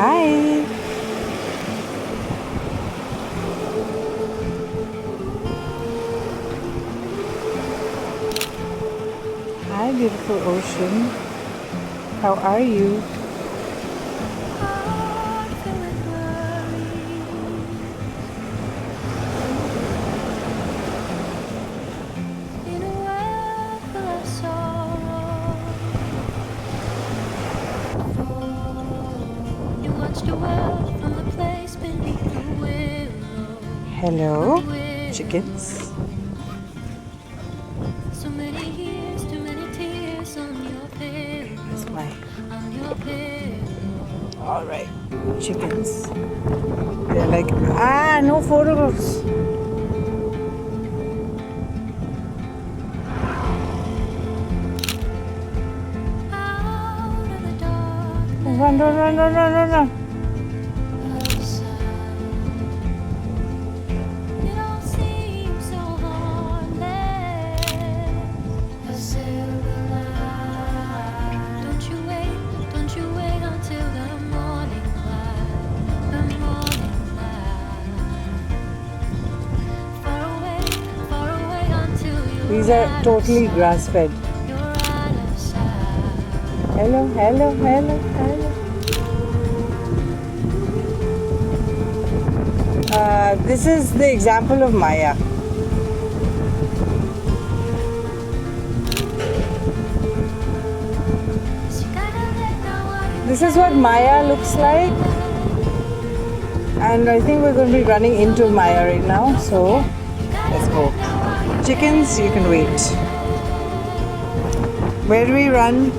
Hi. Hi, beautiful ocean. How are you? Hello, chickens. That's my. All right, chickens. They're like, no photographs. Run, run, run, run, run, run, run. These are totally grass-fed. Hello, hello, hello, hello. This is the example of Maya. This is what Maya looks like. And I think we're going to be running into Maya right now. So, let's go. Chickens, you can wait. Where do we run?